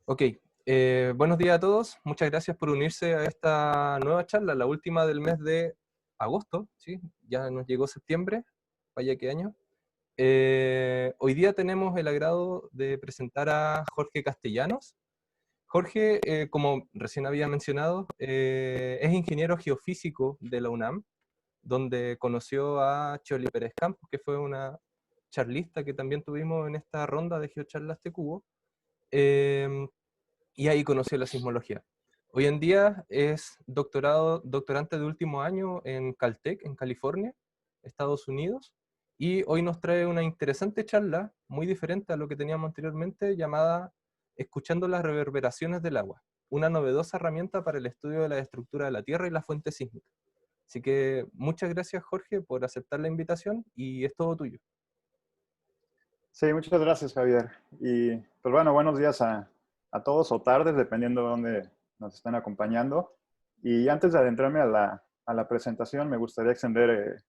Ok, buenos días a todos. Muchas gracias por unirse a esta nueva charla, la última del mes de agosto, ¿sí? Ya nos llegó septiembre, vaya qué año. Hoy día tenemos el agrado de presentar a Jorge Castellanos. Jorge, como recién había mencionado, es ingeniero geofísico de la UNAM, donde conoció a Choli Pérez Campos, que fue una charlista que también tuvimos en esta ronda de Geocharlas de Cubo. Eh, y ahí conoció la sismología. Hoy en día es doctorante de último año en Caltech, en California, Estados Unidos, y hoy nos trae una interesante charla, muy diferente a lo que teníamos anteriormente, llamada Escuchando las reverberaciones del agua, una novedosa herramienta para el estudio de la estructura de la Tierra y la fuente sísmica. Así que muchas gracias, Jorge, por aceptar la invitación, y es todo tuyo. Sí, muchas gracias, Javier. Y pues bueno, buenos días a todos o tardes, dependiendo de dónde nos estén acompañando. Y antes de adentrarme a la presentación, me gustaría extender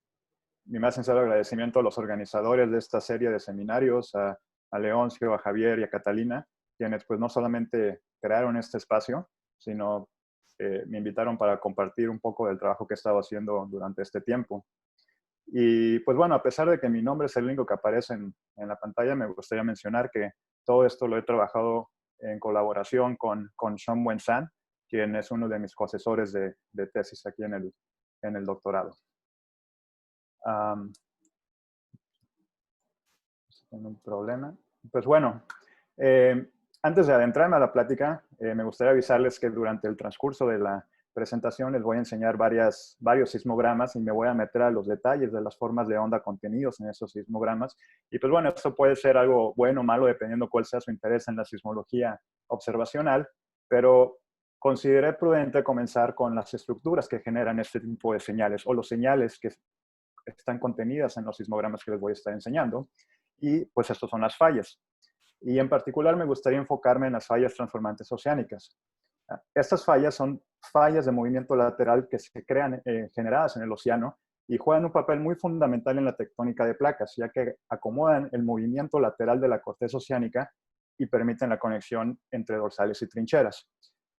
mi más sincero agradecimiento a los organizadores de esta serie de seminarios, a Leoncio, a Javier y a Catalina, quienes pues no solamente crearon este espacio, sino me invitaron para compartir un poco del trabajo que he estado haciendo durante este tiempo. Y pues bueno, a pesar de que mi nombre es el único que aparece en la pantalla, me gustaría mencionar que todo esto lo he trabajado en colaboración con Sean Wen-San, quien es uno de mis coasesores de tesis aquí en el doctorado. Tengo un problema. Pues bueno, antes de adentrarme a la plática, me gustaría avisarles que durante el transcurso de la presentación les voy a enseñar varios sismogramas y me voy a meter a los detalles de las formas de onda contenidos en esos sismogramas. Y pues bueno, esto puede ser algo bueno o malo dependiendo cuál sea su interés en la sismología observacional, pero consideré prudente comenzar con las estructuras que generan este tipo de señales o los señales que están contenidas en los sismogramas que les voy a estar enseñando. Y pues estas son las fallas. Y en particular me gustaría enfocarme en las fallas transformantes oceánicas. Estas fallas son fallas de movimiento lateral que se crean generadas en el océano y juegan un papel muy fundamental en la tectónica de placas, ya que acomodan el movimiento lateral de la corteza oceánica y permiten la conexión entre dorsales y trincheras.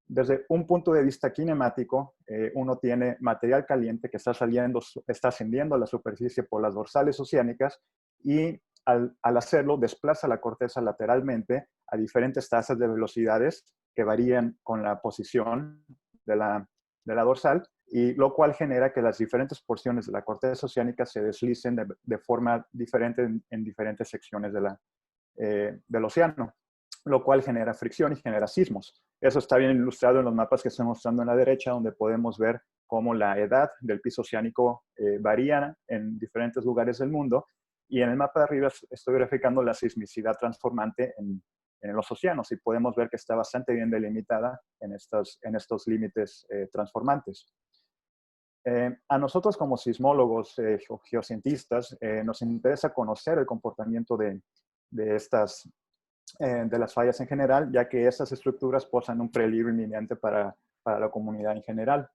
Desde un punto de vista kinemático, uno tiene material caliente que está ascendiendo a la superficie por las dorsales oceánicas y al hacerlo desplaza la corteza lateralmente a diferentes tasas de velocidades que varían con la posición de la dorsal, y lo cual genera que las diferentes porciones de la corteza oceánica se deslicen de forma diferente en diferentes secciones del océano, lo cual genera fricción y genera sismos. Eso está bien ilustrado en los mapas que estoy mostrando en la derecha, donde podemos ver cómo la edad del piso oceánico varía en diferentes lugares del mundo. Y en el mapa de arriba estoy graficando la sismicidad transformante en los océanos y podemos ver que está bastante bien delimitada en estos límites transformantes. A nosotros como sismólogos o geocientistas nos interesa conocer el comportamiento de las fallas en general, ya que estas estructuras posan un peligro inminente para la comunidad en general.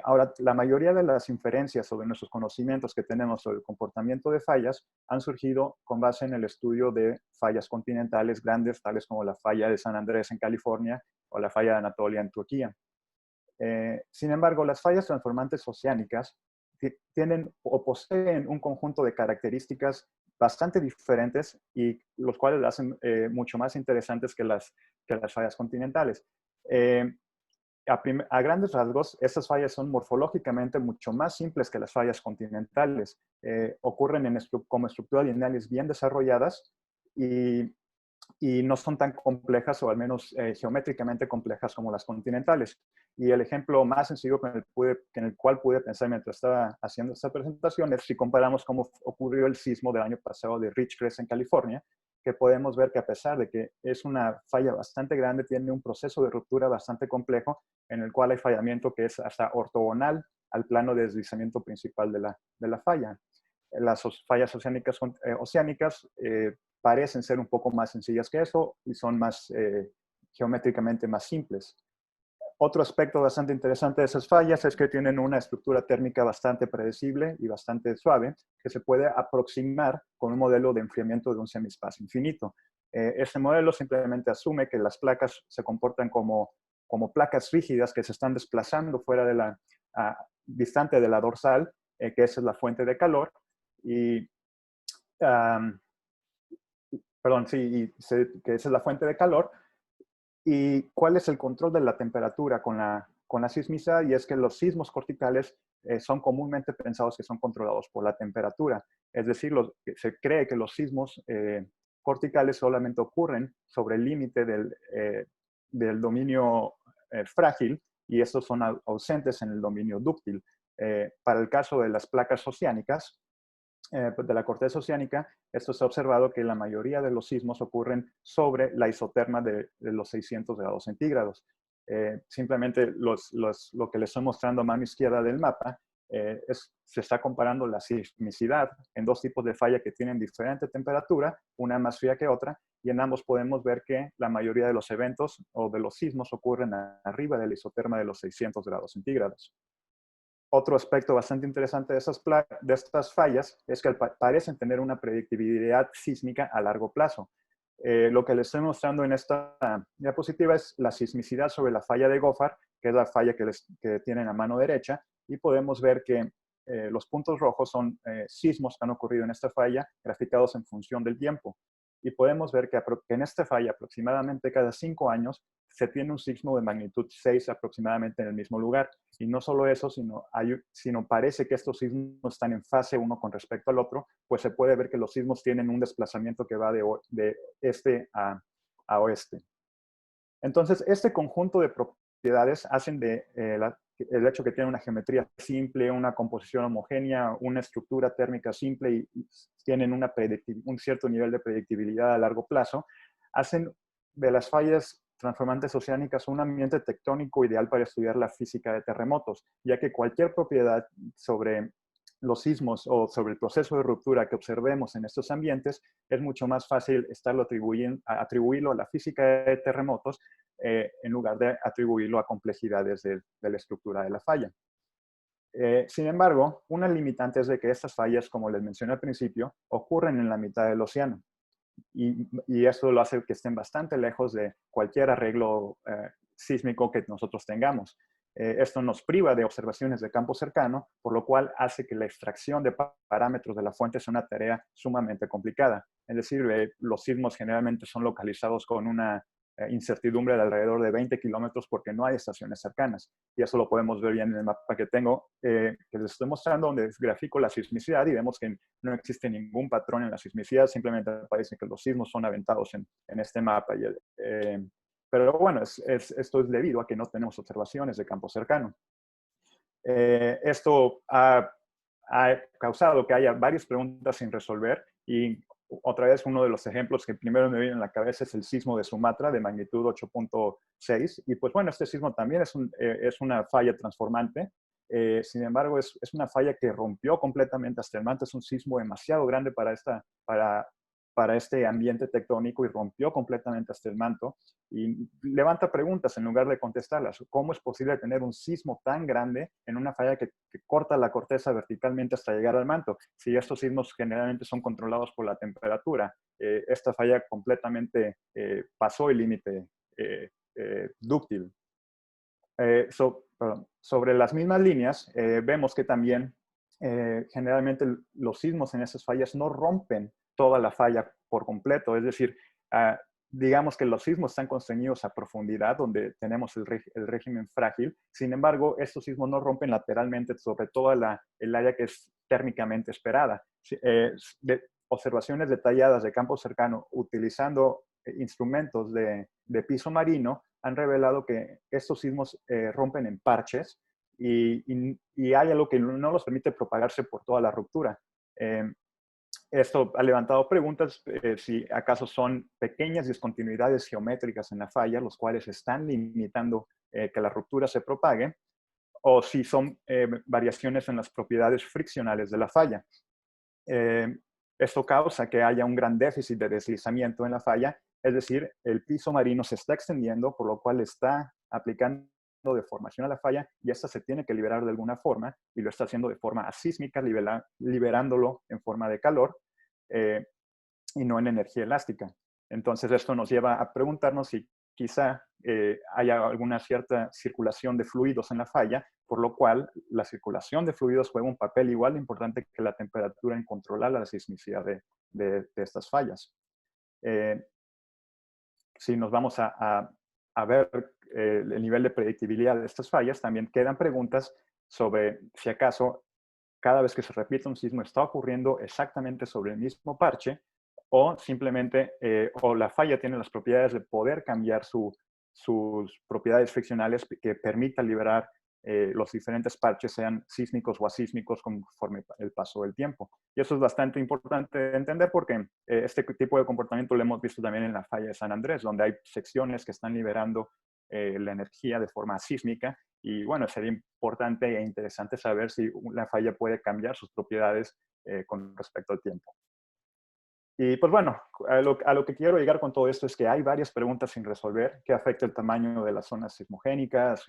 Ahora, la mayoría de las inferencias sobre nuestros conocimientos que tenemos sobre el comportamiento de fallas han surgido con base en el estudio de fallas continentales grandes, tales como la falla de San Andrés en California o la falla de Anatolia en Turquía. Sin embargo, las fallas transformantes oceánicas tienen o poseen un conjunto de características bastante diferentes y los cuales las hacen mucho más interesantes que las fallas continentales. A grandes rasgos, estas fallas son morfológicamente mucho más simples que las fallas continentales. Ocurren como estructuras lineales bien desarrolladas y, y no son tan complejas, o al menos geométricamente complejas, como las continentales. Y el ejemplo más sencillo en el cual pude pensar mientras estaba haciendo esta presentación es si comparamos cómo ocurrió el sismo del año pasado de Ridgecrest en California, que podemos ver que a pesar de que es una falla bastante grande, tiene un proceso de ruptura bastante complejo en el cual hay fallamiento que es hasta ortogonal al plano de deslizamiento principal de la falla. Las fallas oceánicas parecen ser un poco más sencillas que eso y son geométricamente más simples. Otro aspecto bastante interesante de esas fallas es que tienen una estructura térmica bastante predecible y bastante suave, que se puede aproximar con un modelo de enfriamiento de un semiespacio infinito. Este modelo simplemente asume que las placas se comportan como placas rígidas que se están desplazando fuera de distante de la dorsal, que esa es la fuente de calor, y, um, perdón, sí, que esa es la fuente de calor. ¿Y cuál es el control de la temperatura con la sismicidad? Y es que los sismos corticales son comúnmente pensados que son controlados por la temperatura. Es decir, se cree que los sismos corticales solamente ocurren sobre el límite del dominio frágil, y estos son ausentes en el dominio dúctil. Para el caso de las placas oceánicas, de la corteza oceánica, esto se ha observado que la mayoría de los sismos ocurren sobre la isoterma de los 600 grados centígrados. Simplemente lo que les estoy mostrando a mano izquierda del mapa se está comparando la sismicidad en dos tipos de falla que tienen diferente temperatura, una más fría que otra, y en ambos podemos ver que la mayoría de los eventos o de los sismos ocurren arriba de la isoterma de los 600 grados centígrados. Otro aspecto bastante interesante de estas fallas es que parecen tener una predictibilidad sísmica a largo plazo. Lo que les estoy mostrando en esta diapositiva es la sismicidad sobre la falla de Gotthard, que es la falla que tienen a mano derecha, y podemos ver que los puntos rojos son sismos que han ocurrido en esta falla graficados en función del tiempo. Y podemos ver que en esta falla aproximadamente cada 5 años se tiene un sismo de magnitud 6 aproximadamente en el mismo lugar. Y no solo eso, sino parece que estos sismos están en fase uno con respecto al otro, pues se puede ver que los sismos tienen un desplazamiento que va de este a oeste. Entonces, este conjunto de propiedades hacen el hecho que tiene una geometría simple, una composición homogénea, una estructura térmica simple y tienen un cierto nivel de predictibilidad a largo plazo, hacen de las fallas transformantes oceánicas un ambiente tectónico ideal para estudiar la física de terremotos, ya que cualquier propiedad sobre los sismos o sobre el proceso de ruptura que observemos en estos ambientes, es mucho más fácil atribuirlo a la física de terremotos en lugar de atribuirlo a complejidades de la estructura de la falla. Sin embargo, una limitante es de que estas fallas, como les mencioné al principio, ocurren en la mitad del océano. Y eso lo hace que estén bastante lejos de cualquier arreglo sísmico que nosotros tengamos. Esto nos priva de observaciones de campo cercano, por lo cual hace que la extracción de parámetros de la fuente sea una tarea sumamente complicada. Es decir, los sismos generalmente son localizados con una incertidumbre de alrededor de 20 kilómetros porque no hay estaciones cercanas. Y eso lo podemos ver bien en el mapa que tengo, que les estoy mostrando, donde grafico la sismicidad y vemos que no existe ningún patrón en la sismicidad, simplemente parece que los sismos son aventados en este mapa. Pero bueno, esto es debido a que no tenemos observaciones de campo cercano. Esto ha causado que haya varias preguntas sin resolver y otra vez uno de los ejemplos que primero me viene en la cabeza es el sismo de Sumatra de magnitud 8.6 y pues bueno, este sismo también es una falla transformante. Sin embargo, es una falla que rompió completamente hasta el manto. Es un sismo demasiado grande para este ambiente tectónico y rompió completamente hasta el manto y levanta preguntas en lugar de contestarlas. ¿Cómo es posible tener un sismo tan grande en una falla que corta la corteza verticalmente hasta llegar al manto? Si estos sismos generalmente son controlados por la temperatura, esta falla completamente pasó el límite dúctil. Sobre las mismas líneas, vemos que también generalmente los sismos en esas fallas no rompen toda la falla por completo, es decir, digamos que los sismos están constreñidos a profundidad, donde tenemos el régimen frágil. Sin embargo, estos sismos no rompen lateralmente sobre toda el área que es térmicamente esperada. Observaciones detalladas de campo cercano utilizando instrumentos de piso marino han revelado que estos sismos rompen en parches y hay algo que no los permite propagarse por toda la ruptura. Esto ha levantado preguntas si acaso son pequeñas discontinuidades geométricas en la falla, los cuales están limitando que la ruptura se propague, o si son variaciones en las propiedades friccionales de la falla. Esto causa que haya un gran déficit de deslizamiento en la falla, es decir, el piso marino se está extendiendo, por lo cual está aplicando deformación a la falla y esta se tiene que liberar de alguna forma y lo está haciendo de forma asísmica, liberándolo en forma de calor y no en energía elástica. Entonces, esto nos lleva a preguntarnos si quizá haya alguna cierta circulación de fluidos en la falla, por lo cual la circulación de fluidos juega un papel igual de importante que la temperatura en controlar la sismicidad de estas fallas. Si nos vamos a ver el nivel de predictibilidad de estas fallas, también quedan preguntas sobre si acaso cada vez que se repite un sismo está ocurriendo exactamente sobre el mismo parche o simplemente, o la falla tiene las propiedades de poder cambiar sus propiedades friccionales que permita liberar los diferentes parches, sean sísmicos o asísmicos, conforme el paso del tiempo. Y eso es bastante importante de entender porque este tipo de comportamiento lo hemos visto también en la falla de San Andrés, donde hay secciones que están liberando la energía de forma sísmica. Y bueno, sería importante e interesante saber si la falla puede cambiar sus propiedades con respecto al tiempo. Y pues bueno, a lo que quiero llegar con todo esto es que hay varias preguntas sin resolver. ¿Qué afecta el tamaño de las zonas sismogénicas?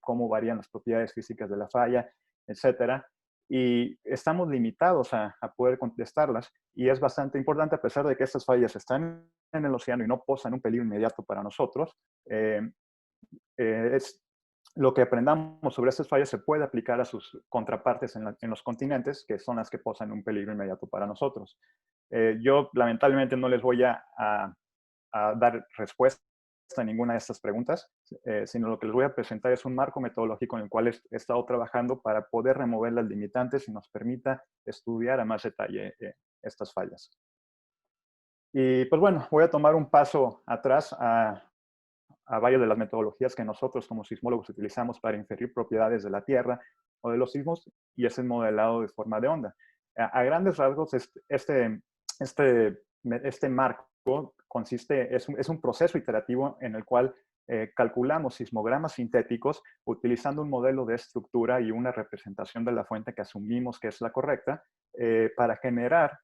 ¿Cómo varían las propiedades físicas de la falla? Etcétera. Y estamos limitados a poder contestarlas. Y es bastante importante, a pesar de que estas fallas están en el océano y no posan un peligro inmediato para nosotros, es lo que aprendamos sobre estas fallas se puede aplicar a sus contrapartes en los continentes, que son las que posan un peligro inmediato para nosotros. Yo lamentablemente no les voy a dar respuesta a ninguna de estas preguntas, sino lo que les voy a presentar es un marco metodológico en el cual he estado trabajando para poder remover las limitantes y nos permita estudiar a más detalle estas fallas. Y pues bueno, voy a tomar un paso atrás a varias de las metodologías que nosotros como sismólogos utilizamos para inferir propiedades de la Tierra o de los sismos, y es el modelado de forma de onda. A grandes rasgos, este marco consiste, es un proceso iterativo en el cual calculamos sismogramas sintéticos utilizando un modelo de estructura y una representación de la fuente que asumimos que es la correcta para generar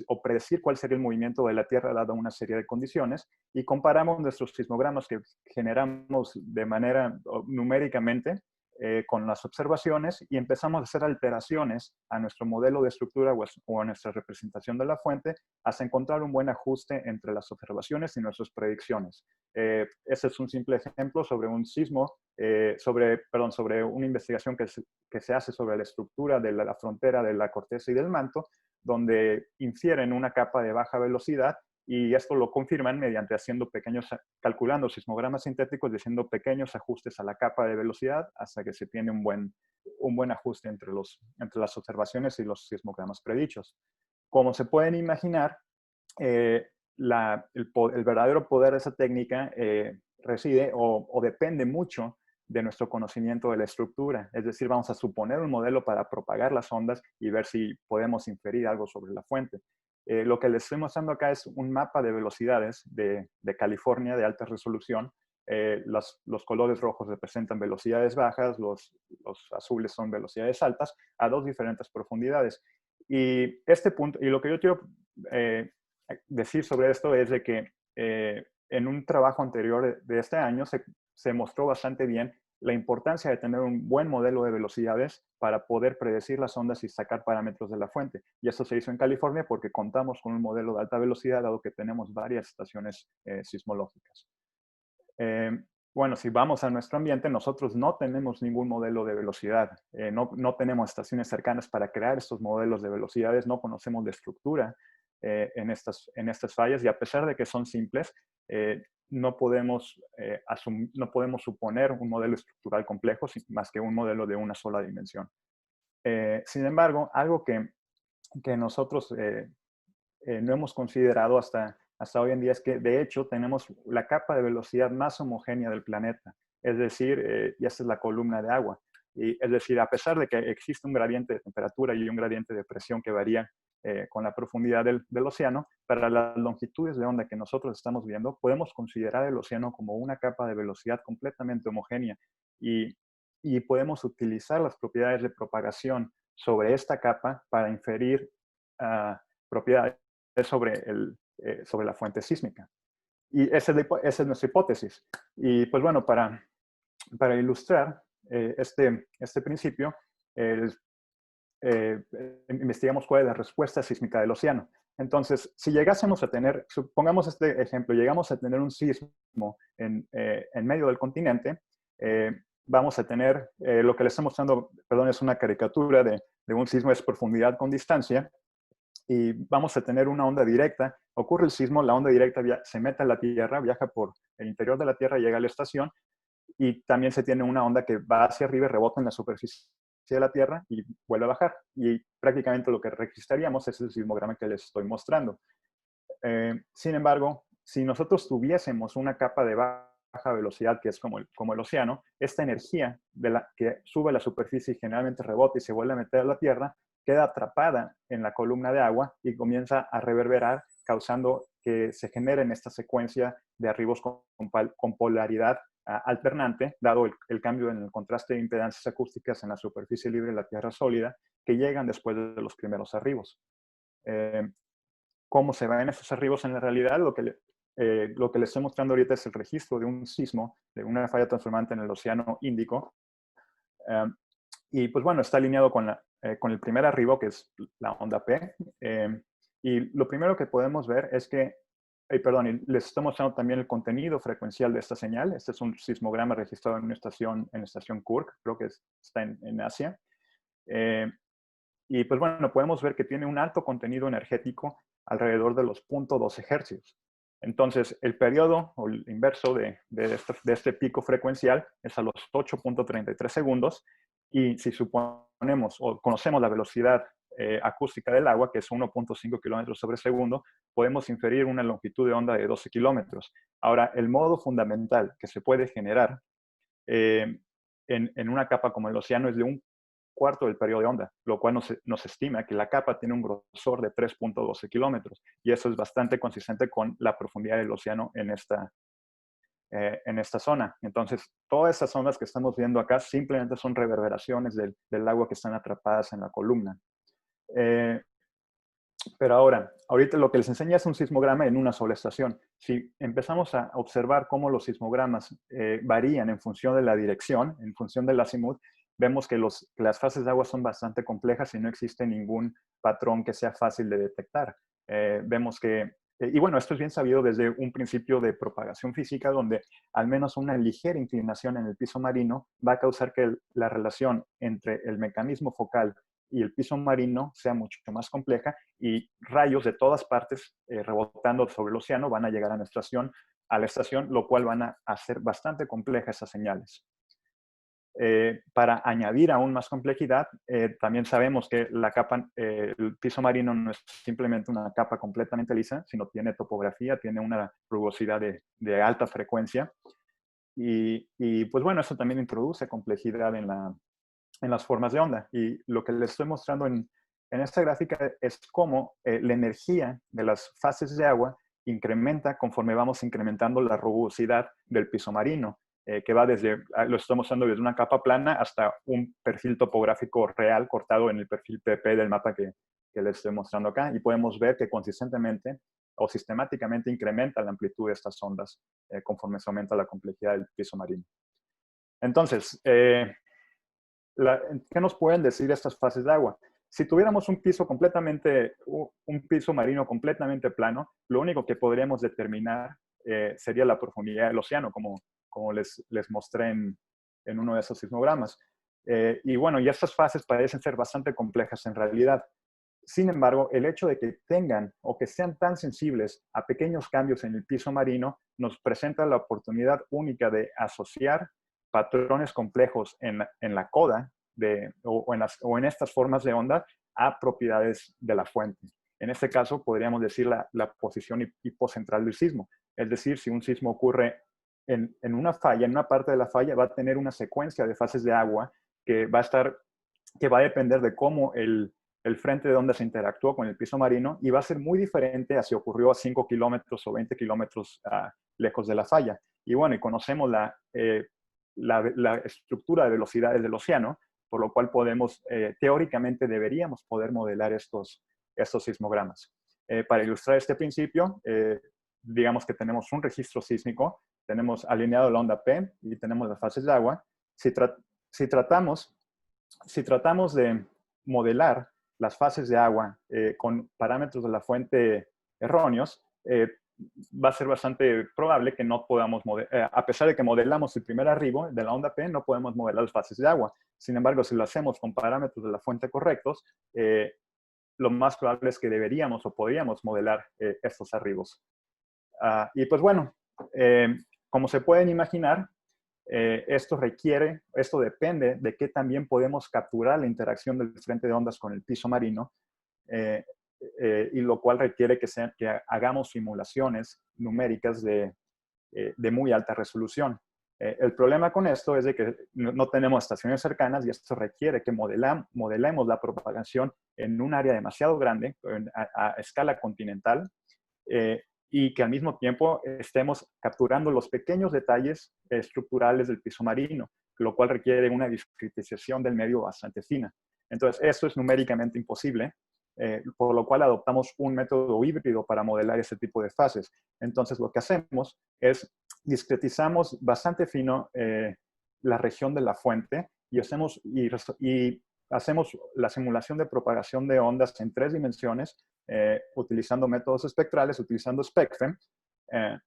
o predecir cuál sería el movimiento de la Tierra dada una serie de condiciones, y comparamos nuestros sismogramas que generamos de manera numéricamente con las observaciones y empezamos a hacer alteraciones a nuestro modelo de estructura o a nuestra representación de la fuente hasta encontrar un buen ajuste entre las observaciones y nuestras predicciones. Ese es un simple ejemplo sobre un sismo, sobre una investigación que se hace sobre la estructura de la frontera de la corteza y del manto, donde infieren una capa de baja velocidad y esto lo confirman mediante calculando sismogramas sintéticos y haciendo pequeños ajustes a la capa de velocidad hasta que se tiene un buen ajuste entre las observaciones y los sismogramas predichos. Como se pueden imaginar, el verdadero poder de esa técnica reside o depende mucho de nuestro conocimiento de la estructura. Es decir, vamos a suponer un modelo para propagar las ondas y ver si podemos inferir algo sobre la fuente. Lo que les estoy mostrando acá es un mapa de velocidades de California de alta resolución. Los colores rojos representan velocidades bajas, los azules son velocidades altas a dos diferentes profundidades. Y lo que yo quiero decir sobre esto es de que en un trabajo anterior de este año se mostró bastante bien la importancia de tener un buen modelo de velocidades para poder predecir las ondas y sacar parámetros de la fuente. Y eso se hizo en California porque contamos con un modelo de alta velocidad, dado que tenemos varias estaciones sismológicas. Bueno, si vamos a nuestro ambiente, nosotros no tenemos ningún modelo de velocidad. No tenemos estaciones cercanas para crear estos modelos de velocidades, no conocemos de estructura en estas fallas, y a pesar de que son simples, no podemos suponer un modelo estructural complejo más que un modelo de una sola dimensión. Sin embargo, algo que nosotros no hemos considerado hasta hoy en día es que, de hecho, tenemos la capa de velocidad más homogénea del planeta. Es decir, y esta es la columna de agua. Es decir, a pesar de que existe un gradiente de temperatura y un gradiente de presión que varía con la profundidad del océano, para las longitudes de onda que nosotros estamos viendo, podemos considerar el océano como una capa de velocidad completamente homogénea y podemos utilizar las propiedades de propagación sobre esta capa para inferir propiedades sobre la fuente sísmica. Y esa es nuestra hipótesis. Y pues bueno, para ilustrar este principio, investigamos cuál es la respuesta sísmica del océano. Entonces, si llegásemos a tener, supongamos este ejemplo, llegamos a tener un sismo en medio del continente, vamos a tener, lo que les estoy mostrando, perdón, es una caricatura de un sismo, es profundidad con distancia, y vamos a tener una onda directa. Ocurre el sismo, la onda directa se mete a la Tierra, viaja por el interior de la Tierra, llega a la estación, y también se tiene una onda que va hacia arriba y rebota en la superficie de la Tierra y vuelve a bajar. Y prácticamente lo que registraríamos es el sismograma que les estoy mostrando. Sin embargo, si nosotros tuviésemos una capa de baja velocidad, que es como el océano, esta energía que sube a la superficie y generalmente rebota y se vuelve a meter a la Tierra, queda atrapada en la columna de agua y comienza a reverberar, causando que se generen esta secuencia de arribos con polaridad alternante, dado el cambio en el contraste de impedancias acústicas en la superficie libre de la Tierra sólida, que llegan después de los primeros arribos. ¿Cómo se ven esos arribos en la realidad? Lo que les estoy mostrando ahorita es el registro de un sismo, de una falla transformante en el Océano Índico. Y pues bueno, está alineado con el primer arribo, que es la onda P. Y lo primero que podemos ver es que, perdón, les estoy mostrando también el contenido frecuencial de esta señal. Este es un sismograma registrado en la estación Kursk, creo que está en Asia. Y pues bueno, podemos ver que tiene un alto contenido energético alrededor de los 0.12 hercios. Entonces, el periodo o el inverso de este pico frecuencial es a los 8.33 segundos. Y si suponemos o conocemos la velocidad acústica del agua, que es 1.5 kilómetros sobre segundo, podemos inferir una longitud de onda de 12 kilómetros. Ahora, el modo fundamental que se puede generar en una capa como el océano es de un cuarto del periodo de onda, lo cual nos estima que la capa tiene un grosor de 3.12 kilómetros, y eso es bastante consistente con la profundidad del océano en esta zona. Entonces, todas estas ondas que estamos viendo acá simplemente son reverberaciones del agua que están atrapadas en la columna. Pero ahorita lo que les enseña es un sismograma en una sola estación. Si empezamos a observar cómo los sismogramas varían en función de la dirección, en función del azimut, vemos que las fases de agua son bastante complejas y no existe ningún patrón que sea fácil de detectar. Vemos que, y bueno, esto es bien sabido desde un principio de propagación física, donde al menos una ligera inclinación en el piso marino va a causar que la relación entre el mecanismo focal y el piso marino sea mucho más compleja, y rayos de todas partes rebotando sobre el océano van a llegar a la estación, lo cual van a hacer bastante complejas esas señales. Para añadir aún más complejidad, también sabemos que el piso marino no es simplemente una capa completamente lisa, sino tiene topografía, tiene una rugosidad de alta frecuencia. Y pues bueno, eso también introduce complejidad en las formas de onda. Y lo que les estoy mostrando en esta gráfica es cómo la energía de las fases de agua incrementa conforme vamos incrementando la rugosidad del piso marino, que va lo estoy mostrando desde una capa plana hasta un perfil topográfico real cortado en el perfil PP del mapa que les estoy mostrando acá. Y podemos ver que consistentemente o sistemáticamente incrementa la amplitud de estas ondas conforme se aumenta la complejidad del piso marino. Entonces, ¿qué nos pueden decir estas fases de agua? Si tuviéramos un piso marino completamente plano, lo único que podríamos determinar sería la profundidad del océano, como les mostré en uno de esos sismogramas. Y bueno, y estas fases parecen ser bastante complejas en realidad. Sin embargo, el hecho de que tengan o que sean tan sensibles a pequeños cambios en el piso marino nos presenta la oportunidad única de asociar patrones complejos en la coda o en estas formas de onda a propiedades de la fuente. En este caso, podríamos decir la posición hipocentral del sismo. Es decir, si un sismo ocurre en una falla, en una parte de la falla, va a tener una secuencia de fases de agua que va a depender de cómo el frente de onda se interactuó con el piso marino, y va a ser muy diferente a si ocurrió a 5 kilómetros o 20 kilómetros lejos de la falla. Y bueno, y conocemos la estructura de velocidades del océano, por lo cual teóricamente deberíamos poder modelar estos sismogramas. Para ilustrar este principio, digamos que tenemos un registro sísmico, tenemos alineado la onda P y tenemos las fases de agua. Si tratamos de modelar las fases de agua con parámetros de la fuente erróneos, va a ser bastante probable que no podamos a pesar de que modelamos el primer arribo de la onda P, no podemos modelar las fases de agua. Sin embargo, si lo hacemos con parámetros de la fuente correctos, lo más probable es que deberíamos o podríamos modelar estos arribos. Y pues bueno, como se pueden imaginar, esto depende de qué también podemos capturar la interacción del frente de ondas con el piso marino, y lo cual requiere que hagamos simulaciones numéricas de muy alta resolución. El problema con esto es de que no tenemos estaciones cercanas y esto requiere que modelemos la propagación en un área demasiado grande, a escala continental, y que al mismo tiempo estemos capturando los pequeños detalles estructurales del piso marino, lo cual requiere una discretización del medio bastante fina. Entonces, esto es numéricamente imposible, por lo cual adoptamos un método híbrido para modelar este tipo de fases. Entonces, lo que hacemos es discretizamos bastante fino la región de la fuente y hacemos la simulación de propagación de ondas en 3 dimensiones, utilizando métodos espectrales, utilizando Spectrum,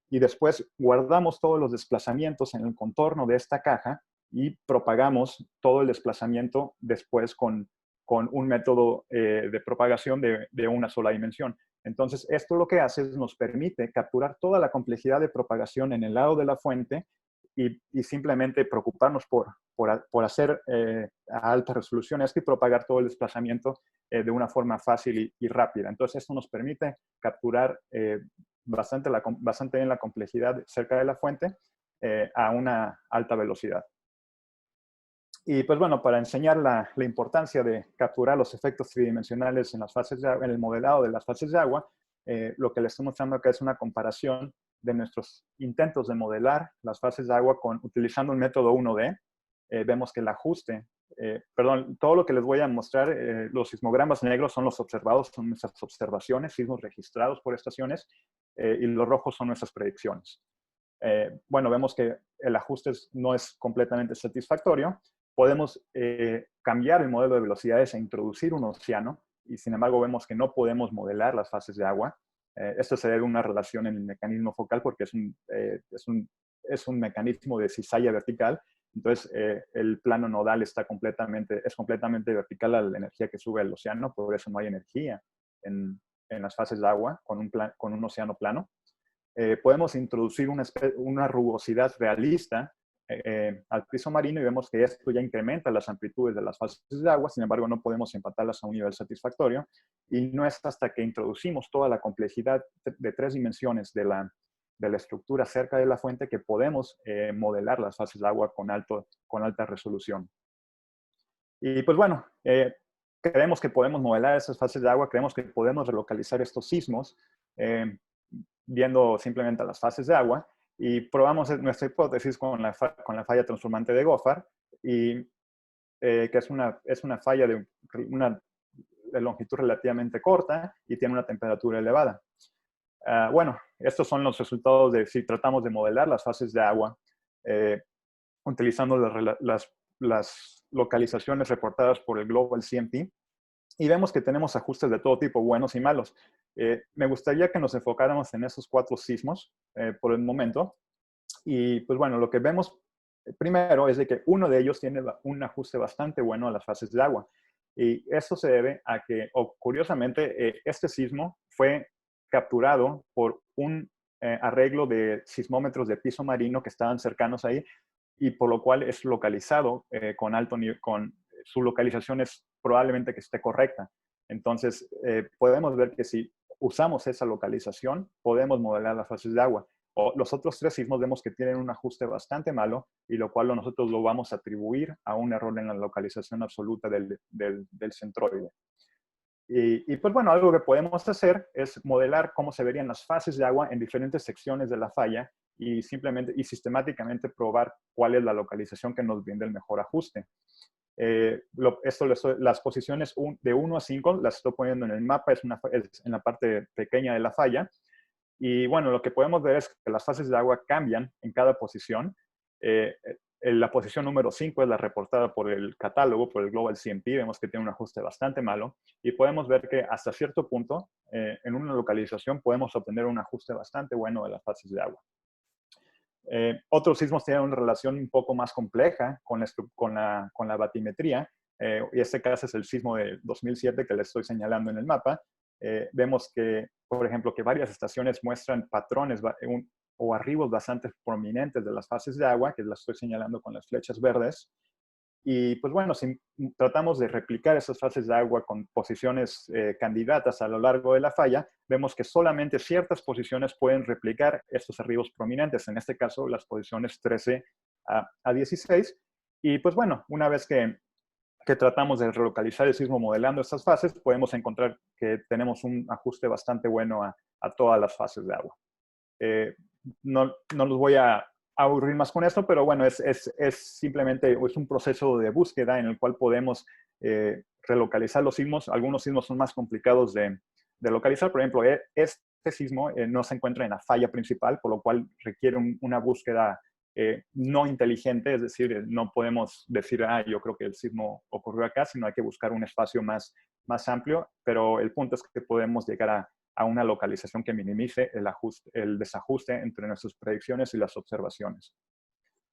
y después guardamos todos los desplazamientos en el contorno de esta caja y propagamos todo el desplazamiento después con un método de propagación de una sola dimensión. Entonces, esto lo que hace es nos permite capturar toda la complejidad de propagación en el lado de la fuente y simplemente preocuparnos por hacer a alta resolución esto y propagar todo el desplazamiento de una forma fácil y rápida. Entonces, esto nos permite capturar bastante bien la complejidad cerca de la fuente a una alta velocidad. Y pues bueno, para enseñar la importancia de capturar los efectos tridimensionales en las fases de agua, en el modelado de las fases de agua, lo que les estoy mostrando acá es una comparación de nuestros intentos de modelar las fases de agua utilizando el método 1D. Vemos que el ajuste, todo lo que les voy a mostrar, los sismogramas negros son los observados, son nuestras observaciones, sismos registrados por estaciones, y los rojos son nuestras predicciones. Bueno, vemos que el ajuste no es completamente satisfactorio. Podemos cambiar el modelo de velocidades e introducir un océano, y sin embargo vemos que no podemos modelar las fases de agua. Esto se debe a una relación en el mecanismo focal porque es un mecanismo de cizalla vertical. Entonces, el plano nodal es completamente vertical a la energía que sube al océano, por eso no hay energía en las fases de agua con un océano plano. Podemos introducir una rugosidad realista al piso marino y vemos que esto ya incrementa las amplitudes de las fases de agua, sin embargo no podemos empatarlas a un nivel satisfactorio, y no es hasta que introducimos toda la complejidad de 3 dimensiones de la estructura cerca de la fuente que podemos modelar las fases de agua con alta resolución. Y pues bueno, creemos que podemos modelar esas fases de agua, creemos que podemos relocalizar estos sismos viendo simplemente las fases de agua, y probamos nuestra hipótesis con la falla transformante de Goffard, que es una falla de longitud relativamente corta y tiene una temperatura elevada. Bueno, estos son los resultados de si tratamos de modelar las fases de agua utilizando las localizaciones reportadas por el Global CMP, y vemos que tenemos ajustes de todo tipo, buenos y malos. Me gustaría que nos enfocáramos en esos 4 sismos por el momento. Y pues bueno, lo que vemos primero es de que uno de ellos tiene un ajuste bastante bueno a las fases de agua. Y esto se debe a que, curiosamente, este sismo fue capturado por un arreglo de sismómetros de piso marino que estaban cercanos ahí, y por lo cual es localizado con alto nivel, su localización es probablemente que esté correcta. Entonces, podemos ver que si usamos esa localización, podemos modelar las fases de agua. Los otros 3 sismos vemos que tienen un ajuste bastante malo, y lo cual nosotros lo vamos a atribuir a un error en la localización absoluta del centroide. Y pues bueno, algo que podemos hacer es modelar cómo se verían las fases de agua en diferentes secciones de la falla y sistemáticamente probar cuál es la localización que nos brinda el mejor ajuste. Las posiciones de 1 a 5 las estoy poniendo en el mapa, es en la parte pequeña de la falla. Y bueno, lo que podemos ver es que las fases de agua cambian en cada posición. La posición número 5 es la reportada por el catálogo, por el Global CMP. Vemos que tiene un ajuste bastante malo y podemos ver que hasta cierto punto, en una localización, podemos obtener un ajuste bastante bueno de las fases de agua. Otros sismos tienen una relación un poco más compleja con la batimetría, y este caso es el sismo de 2007 que les estoy señalando en el mapa. Vemos que, por ejemplo, que varias estaciones muestran patrones o arribos bastante prominentes de las fases de agua, que las estoy señalando con las flechas verdes. Y pues bueno, si tratamos de replicar esas fases de agua con posiciones candidatas a lo largo de la falla, vemos que solamente ciertas posiciones pueden replicar estos arribos prominentes, en este caso las posiciones 13 a 16. Y pues bueno, una vez que tratamos de relocalizar el sismo modelando estas fases, podemos encontrar que tenemos un ajuste bastante bueno a todas las fases de agua. No los voy a aburrir más con esto, pero bueno, es simplemente es un proceso de búsqueda en el cual podemos relocalizar los sismos. Algunos sismos son más complicados de localizar. Por ejemplo, este sismo no se encuentra en la falla principal, por lo cual requiere una búsqueda no inteligente, es decir, no podemos decir, yo creo que el sismo ocurrió acá, sino hay que buscar un espacio más amplio, pero el punto es que podemos llegar a una localización que minimice el desajuste entre nuestras predicciones y las observaciones.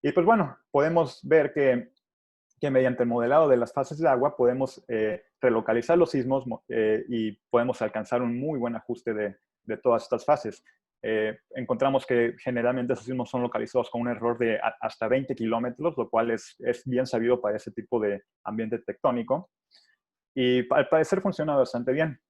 Y pues bueno, podemos ver que mediante el modelado de las fases de agua podemos relocalizar los sismos y podemos alcanzar un muy buen ajuste de todas estas fases. Encontramos que generalmente esos sismos son localizados con un error de hasta 20 kilómetros, lo cual es bien sabido para ese tipo de ambiente tectónico. Y al parecer funciona bastante bien.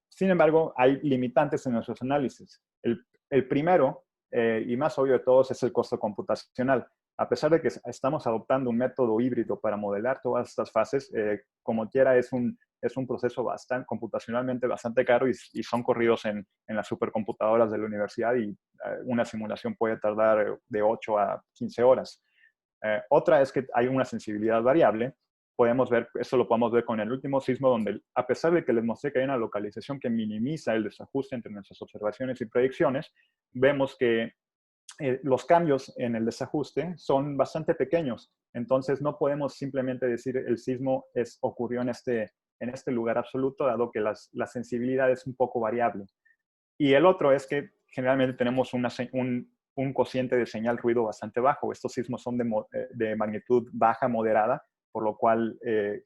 Sin embargo, hay limitantes en nuestros análisis. El primero, y más obvio de todos, es el costo computacional. A pesar de que estamos adoptando un método híbrido para modelar todas estas fases, como quiera es un proceso computacionalmente bastante caro y son corridos en las supercomputadoras de la universidad y una simulación puede tardar de 8 a 15 horas. Otra es que hay una sensibilidad variable. Eso lo podemos ver con el último sismo, donde a pesar de que les mostré que hay una localización que minimiza el desajuste entre nuestras observaciones y predicciones, vemos que los cambios en el desajuste son bastante pequeños. Entonces no podemos simplemente decir el sismo ocurrió en este lugar absoluto, dado que la sensibilidad es un poco variable. Y el otro es que generalmente tenemos un cociente de señal ruido bastante bajo. Estos sismos son de magnitud baja moderada, por lo cual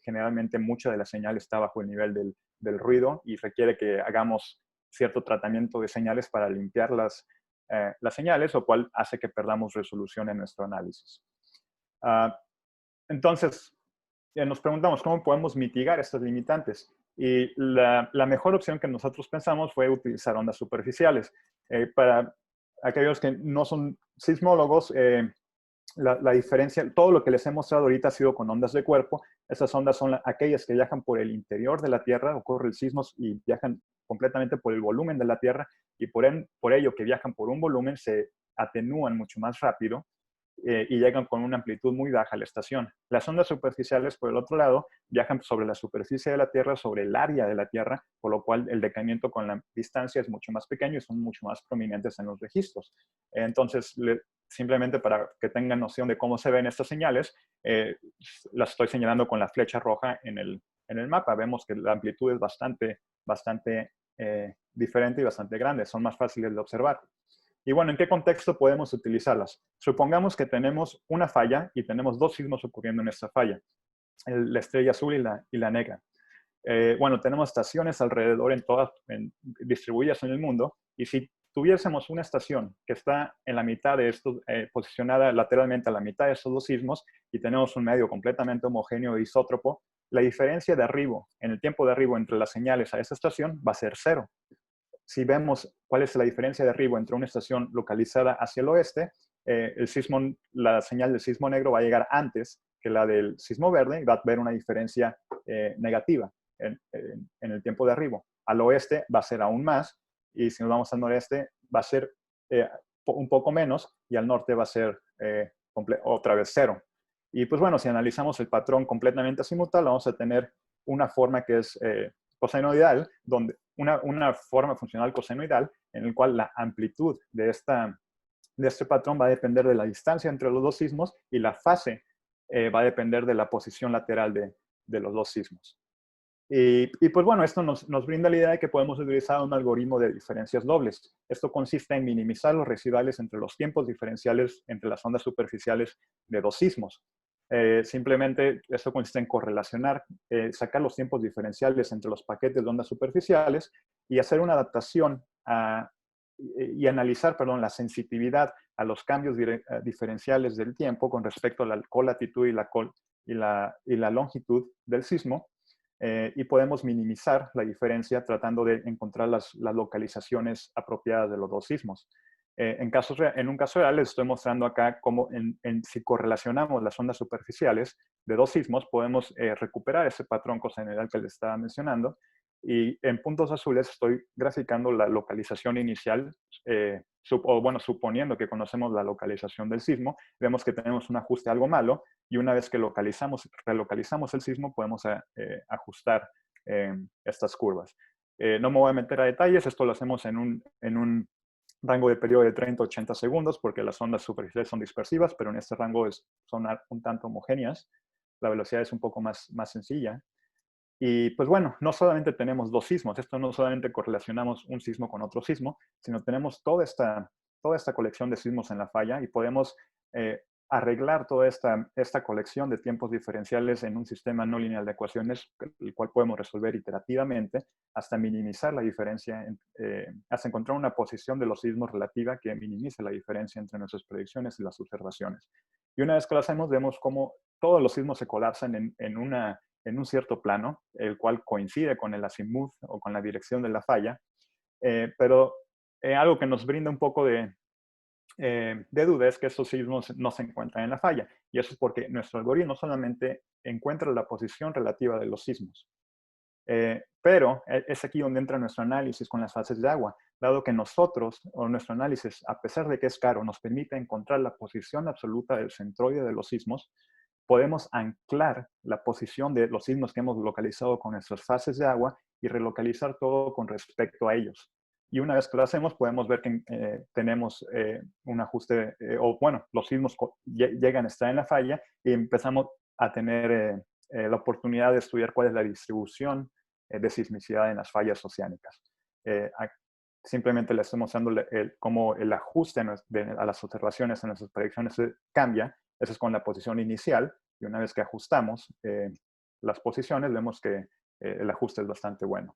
generalmente mucha de la señal está bajo el nivel del ruido y requiere que hagamos cierto tratamiento de señales para limpiar las señales, lo cual hace que perdamos resolución en nuestro análisis. Entonces, nos preguntamos cómo podemos mitigar estas limitantes. Y la mejor opción que nosotros pensamos fue utilizar ondas superficiales. Para aquellos que no son sismólogos, la diferencia, todo lo que les he mostrado ahorita ha sido con ondas de cuerpo. Esas ondas son aquellas que viajan por el interior de la Tierra, ocurre el sismo y viajan completamente por el volumen de la Tierra, y por ello que viajan por un volumen se atenúan mucho más rápido y llegan con una amplitud muy baja a la estación. Las ondas superficiales, por el otro lado, viajan sobre la superficie de la Tierra, sobre el área de la Tierra, por lo cual el decaimiento con la distancia es mucho más pequeño y son mucho más prominentes en los registros. Entonces, simplemente para que tengan noción de cómo se ven estas señales, las estoy señalando con la flecha roja en el mapa. Vemos que la amplitud es bastante diferente y bastante grande. Son más fáciles de observar. Y bueno, ¿en qué contexto podemos utilizarlas? Supongamos que tenemos una falla y tenemos dos sismos ocurriendo en esta falla, la estrella azul y la negra. Bueno, tenemos estaciones alrededor distribuidas en el mundo, y si tuviésemos una estación que está en la mitad de estos, posicionada lateralmente a la mitad de estos dos sismos, y tenemos un medio completamente homogéneo e isótropo, la diferencia de arribo, en el tiempo de arribo entre las señales a esa estación va a ser 0. Si vemos cuál es la diferencia de arribo entre una estación localizada hacia el oeste, la señal del sismo negro va a llegar antes que la del sismo verde y va a haber una diferencia negativa en el tiempo de arribo. Al oeste va a ser aún más, y si nos vamos al noreste va a ser un poco menos, y al norte va a ser otra vez 0. Y pues bueno, si analizamos el patrón completamente azimutal, vamos a tener una forma que es cosenoidal, donde una forma funcional cosenoidal en el cual la amplitud de esta de este patrón va a depender de la distancia entre los dos sismos y la fase va a depender de la posición lateral de los dos sismos. Y pues bueno, esto nos brinda la idea de que podemos utilizar un algoritmo de diferencias dobles. Esto consiste en minimizar los residuales entre los tiempos diferenciales entre las ondas superficiales de dos sismos. Simplemente esto consiste en correlacionar, sacar los tiempos diferenciales entre los paquetes de ondas superficiales y hacer una adaptación y analizar, perdón, la sensitividad a los cambios diferenciales del tiempo con respecto a la colatitud y la longitud del sismo. Y podemos minimizar la diferencia tratando de encontrar las localizaciones apropiadas de los dos sismos. En un caso real les estoy mostrando acá cómo si correlacionamos las ondas superficiales de dos sismos, podemos recuperar ese patrón cosenoidal que les estaba mencionando. Y en puntos azules estoy graficando la localización inicial, suponiendo que conocemos la localización del sismo, vemos que tenemos un ajuste algo malo, y una vez que relocalizamos el sismo, podemos ajustar estas curvas. No me voy a meter a detalles, esto lo hacemos en un rango de periodo de 30 a 80 segundos, porque las ondas superficiales son dispersivas, pero en este rango son un tanto homogéneas. La velocidad es un poco más sencilla. Y pues bueno, no solamente tenemos dos sismos, esto no solamente correlacionamos un sismo con otro sismo, sino tenemos toda esta colección de sismos en la falla y podemos arreglar toda esta colección de tiempos diferenciales en un sistema no lineal de ecuaciones, el cual podemos resolver iterativamente hasta minimizar la diferencia, hasta encontrar una posición de los sismos relativa que minimice la diferencia entre nuestras predicciones y las observaciones. Y una vez que lo hacemos, vemos cómo todos los sismos se colapsan en un cierto plano, el cual coincide con el azimut o con la dirección de la falla, pero algo que nos brinda un poco de duda es que estos sismos no se encuentran en la falla, y eso es porque nuestro algoritmo solamente encuentra la posición relativa de los sismos. Pero es aquí donde entra nuestro análisis con las fases de agua, dado que nosotros, o nuestro análisis, a pesar de que es caro, nos permite encontrar la posición absoluta del centroide de los sismos, podemos anclar la posición de los sismos que hemos localizado con nuestras fases de agua y relocalizar todo con respecto a ellos. Y una vez que lo hacemos, podemos ver que tenemos un ajuste, o bueno, los sismos llegan a estar en la falla y empezamos a tener la oportunidad de estudiar cuál es la distribución de sismicidad en las fallas oceánicas. Simplemente le estoy mostrando cómo el ajuste a las observaciones en nuestras predicciones cambia. Eso es con la posición inicial, y una vez que ajustamos las posiciones, vemos que el ajuste es bastante bueno.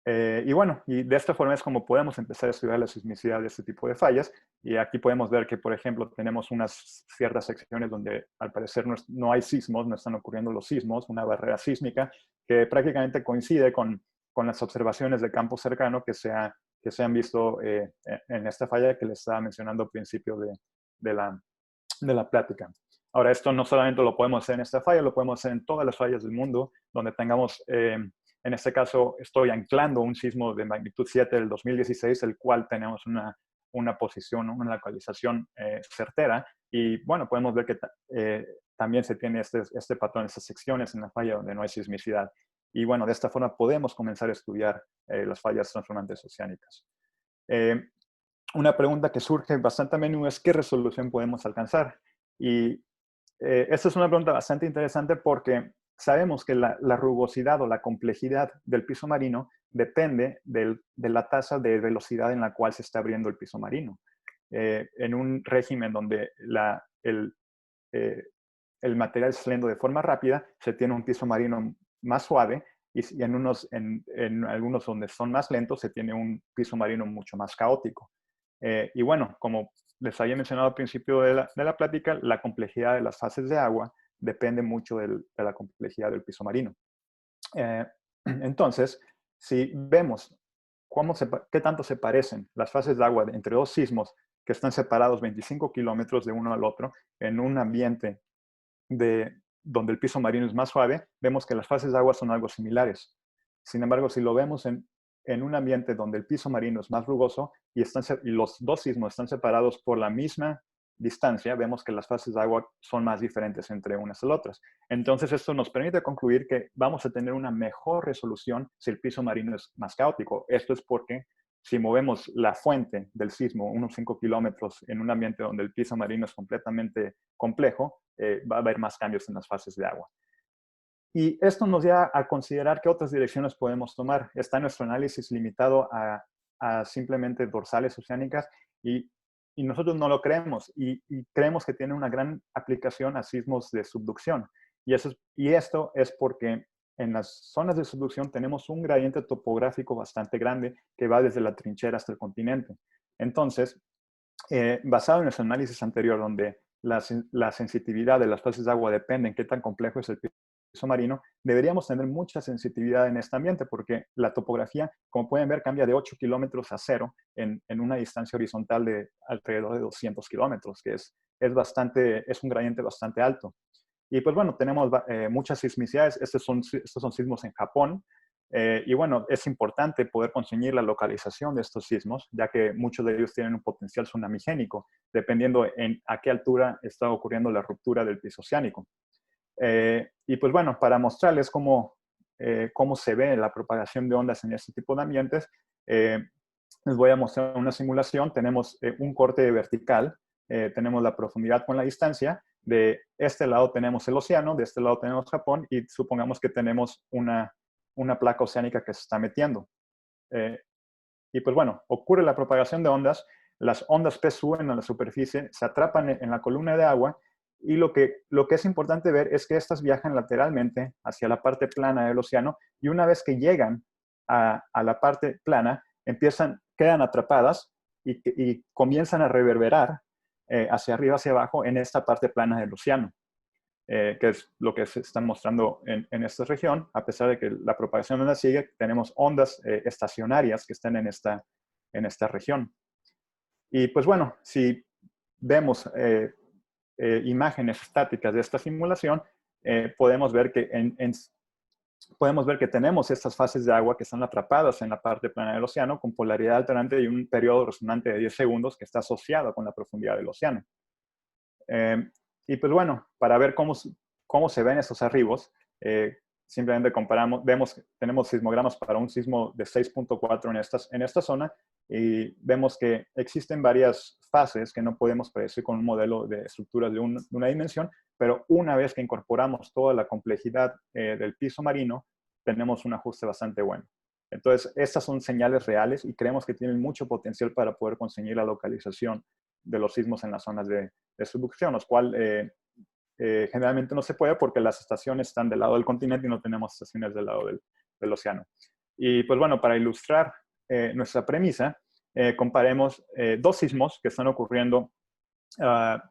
Y bueno, y de esta forma es como podemos empezar a estudiar la sismicidad de este tipo de fallas. Y aquí podemos ver que, por ejemplo, tenemos unas ciertas secciones donde al parecer no hay sismos, no están ocurriendo los sismos, una barrera sísmica que prácticamente coincide con las observaciones de campo cercano que se han visto en esta falla que les estaba mencionando al principio de la plática. Ahora, esto no solamente lo podemos hacer en esta falla, lo podemos hacer en todas las fallas del mundo, donde tengamos, en este caso, estoy anclando un sismo de magnitud 7 del 2016, el cual tenemos una posición, una localización certera. Y bueno, podemos ver que también se tiene este patrón, estas secciones en la falla donde no hay sismicidad. Y bueno, de esta forma podemos comenzar a estudiar las fallas transformantes oceánicas. Una pregunta que surge bastante a menudo es ¿qué resolución podemos alcanzar? Y esta es una pregunta bastante interesante porque sabemos que la rugosidad o la complejidad del piso marino depende de la tasa de velocidad en la cual se está abriendo el piso marino. En un régimen donde el material se saliendo de forma rápida, se tiene un piso marino más suave, y en algunos donde son más lentos, se tiene un piso marino mucho más caótico. Y bueno, como les había mencionado al principio de la plática, la complejidad de las fases de agua depende mucho de la complejidad del piso marino. Entonces, si vemos qué tanto se parecen las fases de agua entre dos sismos que están separados 25 kilómetros de uno al otro en un ambiente donde el piso marino es más suave, vemos que las fases de agua son algo similares. Sin embargo, si lo vemos en un ambiente donde el piso marino es más rugoso y los dos sismos están separados por la misma distancia, vemos que las fases de agua son más diferentes entre unas y otras. Entonces, esto nos permite concluir que vamos a tener una mejor resolución si el piso marino es más caótico. Esto es porque si movemos la fuente del sismo unos 5 kilómetros en un ambiente donde el piso marino es completamente complejo, va a haber más cambios en las fases de agua. Y esto nos lleva a considerar qué otras direcciones podemos tomar. Está nuestro análisis limitado a simplemente dorsales oceánicas y nosotros no lo creemos y creemos que tiene una gran aplicación a sismos de subducción. Y esto es porque en las zonas de subducción tenemos un gradiente topográfico bastante grande que va desde la trinchera hasta el continente. Entonces, basado en nuestro análisis anterior, donde la sensitividad de las fases de agua depende en qué tan complejo es el piso marino, deberíamos tener mucha sensitividad en este ambiente porque la topografía, como pueden ver, cambia de 8 kilómetros a 0 en una distancia horizontal de alrededor de 200 kilómetros, que es un gradiente bastante alto. Y pues bueno, tenemos muchas sismicidades. Estos son sismos en Japón. Y bueno, es importante poder conseguir la localización de estos sismos, ya que muchos de ellos tienen un potencial tsunamigénico, dependiendo a qué altura está ocurriendo la ruptura del piso oceánico. Y pues bueno, para mostrarles cómo se ve la propagación de ondas en este tipo de ambientes, les voy a mostrar una simulación. Tenemos un corte vertical, tenemos la profundidad con la distancia. De este lado tenemos el océano, de este lado tenemos Japón y supongamos que tenemos una placa oceánica que se está metiendo. Y pues bueno, ocurre la propagación de ondas, las ondas P suben a la superficie, se atrapan en la columna de agua y lo que es importante ver es que estas viajan lateralmente hacia la parte plana del océano y una vez que llegan a la parte plana, quedan atrapadas y comienzan a reverberar hacia arriba, hacia abajo en esta parte plana del océano. Que es lo que se están mostrando en esta región. A pesar de que la propagación de ondas sigue, tenemos ondas estacionarias que están en esta región. Y pues bueno, si vemos imágenes estáticas de esta simulación, podemos ver que tenemos estas fases de agua que están atrapadas en la parte plana del océano con polaridad alternante y un periodo resonante de 10 segundos que está asociado con la profundidad del océano. Y pues bueno, para ver cómo se ven esos arribos, simplemente tenemos sismogramas para un sismo de 6.4 en esta zona y vemos que existen varias fases que no podemos predecir con un modelo de estructuras de una dimensión, pero una vez que incorporamos toda la complejidad del piso marino, tenemos un ajuste bastante bueno. Entonces, estas son señales reales y creemos que tienen mucho potencial para poder conseguir la localización de los sismos en las zonas de subducción, los cuales generalmente no se puede porque las estaciones están del lado del continente y no tenemos estaciones del lado del océano. Y pues bueno, para ilustrar nuestra premisa, comparemos dos sismos que están ocurriendo a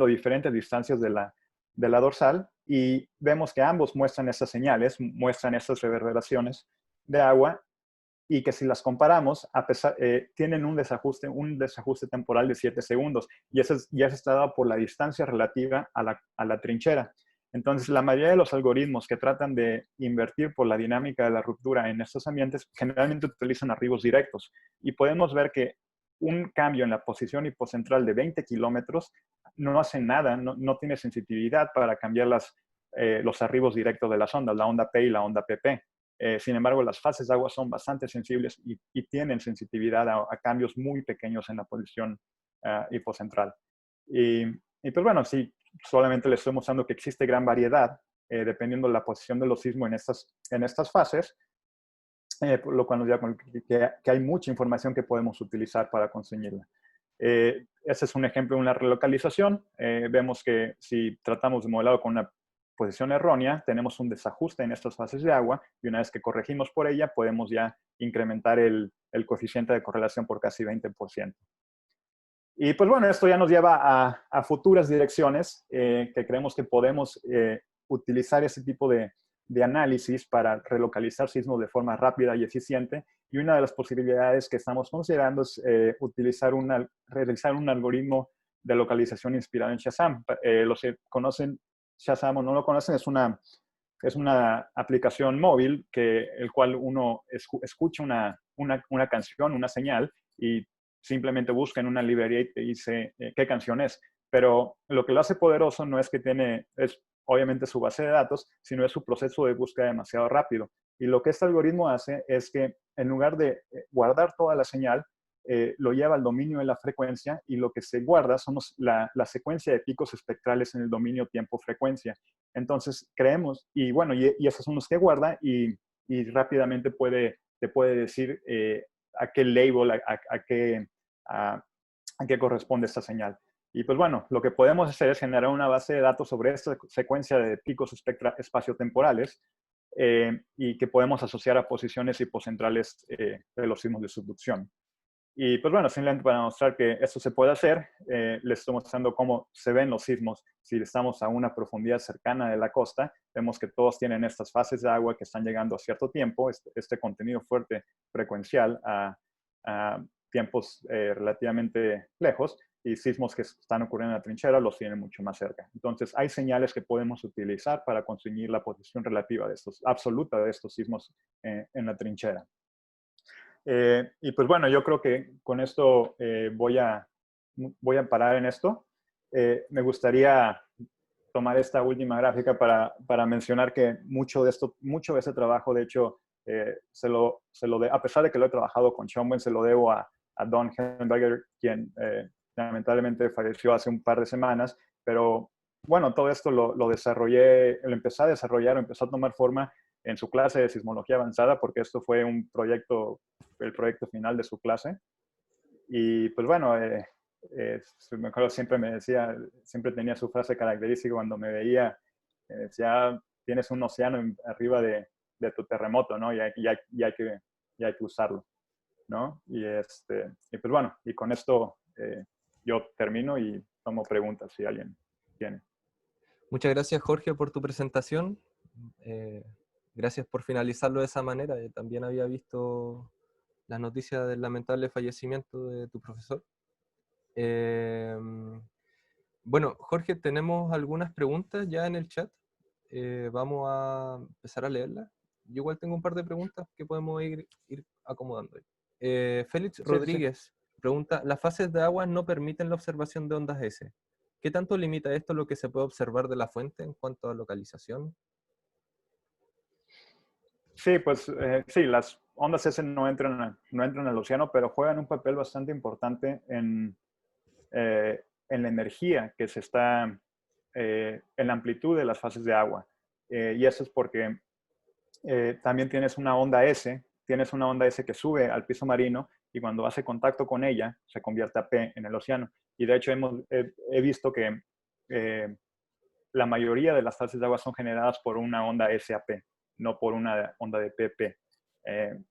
diferentes distancias de la dorsal y vemos que ambos muestran esas señales, muestran esas reverberaciones de agua y que si las comparamos, tienen un desajuste temporal de 7 segundos y eso ya está dado por la distancia relativa a la trinchera. Entonces, la mayoría de los algoritmos que tratan de invertir por la dinámica de la ruptura en estos ambientes generalmente utilizan arribos directos y podemos ver que un cambio en la posición hipocentral de 20 kilómetros no hace nada, no tiene sensitividad para cambiar los arribos directos de las ondas, la onda P y la onda PP. Sin embargo, las fases de agua son bastante sensibles y tienen sensitividad a cambios muy pequeños en la posición hipocentral. Y pues bueno, sí, solamente les estoy mostrando que existe gran variedad dependiendo de la posición de los sismos en estas fases, por lo cual nos lleva que hay mucha información que podemos utilizar para conseguirla. Este es un ejemplo de una relocalización. Vemos que si tratamos de modelado con una posición errónea, tenemos un desajuste en estas fases de agua y una vez que corregimos por ella, podemos ya incrementar el coeficiente de correlación por casi 20%. Y pues bueno, esto ya nos lleva a futuras direcciones que creemos que podemos utilizar ese tipo de análisis para relocalizar sismos de forma rápida y eficiente. Y una de las posibilidades que estamos considerando es realizar un algoritmo de localización inspirado en Shazam. Los que conocen Shazam o no lo conocen, es una aplicación móvil el cual uno escucha una canción, una señal, y simplemente busca en una librería y te dice qué canción es. Pero lo que lo hace poderoso no es que obviamente su base de datos, sino es su proceso de búsqueda demasiado rápido. Y lo que este algoritmo hace es que en lugar de guardar toda la señal, lo lleva al dominio de la frecuencia y lo que se guarda son la secuencia de picos espectrales en el dominio tiempo-frecuencia. Entonces creemos, y bueno, y esos son los que guarda y rápidamente te puede decir a qué label, a qué corresponde esta señal. Y pues bueno, lo que podemos hacer es generar una base de datos sobre esta secuencia de picos espaciotemporales y que podemos asociar a posiciones hipocentrales de los sismos de subducción. Y pues bueno, simplemente para mostrar que esto se puede hacer, les estoy mostrando cómo se ven los sismos. Si estamos a una profundidad cercana de la costa, vemos que todos tienen estas fases de agua que están llegando a cierto tiempo, este contenido fuerte frecuencial a tiempos relativamente lejos, y sismos que están ocurriendo en la trinchera los tienen mucho más cerca. Entonces, hay señales que podemos utilizar para conseguir la posición relativa de absoluta de estos sismos en la trinchera. Y pues bueno, yo creo que con esto voy a parar en esto. Me gustaría tomar esta última gráfica para mencionar que mucho de ese trabajo, de hecho, a pesar de que lo he trabajado con Schönborn, se lo debo a Don Hellenberger, quien lamentablemente falleció hace un par de semanas, pero bueno, todo esto lo empecé a desarrollar, empezó a tomar forma en su clase de sismología avanzada, porque esto fue el proyecto final de su clase. Y pues bueno, me acuerdo siempre tenía su frase característica cuando me veía, decía, tienes un océano arriba de tu terremoto, ¿no? Y hay que usarlo, ¿no? Y pues bueno, y con esto yo termino y tomo preguntas si alguien tiene. Muchas gracias, Jorge, por tu presentación. Gracias por finalizarlo de esa manera. Yo también había visto las noticias del lamentable fallecimiento de tu profesor. Bueno, Jorge, tenemos algunas preguntas ya en el chat. Vamos a empezar a leerlas. Yo igual tengo un par de preguntas que podemos ir acomodando. Félix Rodríguez pregunta, ¿las fases de agua no permiten la observación de ondas S? ¿Qué tanto limita esto lo que se puede observar de la fuente en cuanto a localización? Sí, pues sí, las ondas S no entran al océano, pero juegan un papel bastante importante en la energía que se está, en la amplitud de las fases de agua. Y eso es porque también tienes una onda S que sube al piso marino y cuando hace contacto con ella se convierte a P en el océano. Y de hecho he visto que la mayoría de las fases de agua son generadas por una onda SAP, no por una onda de PP.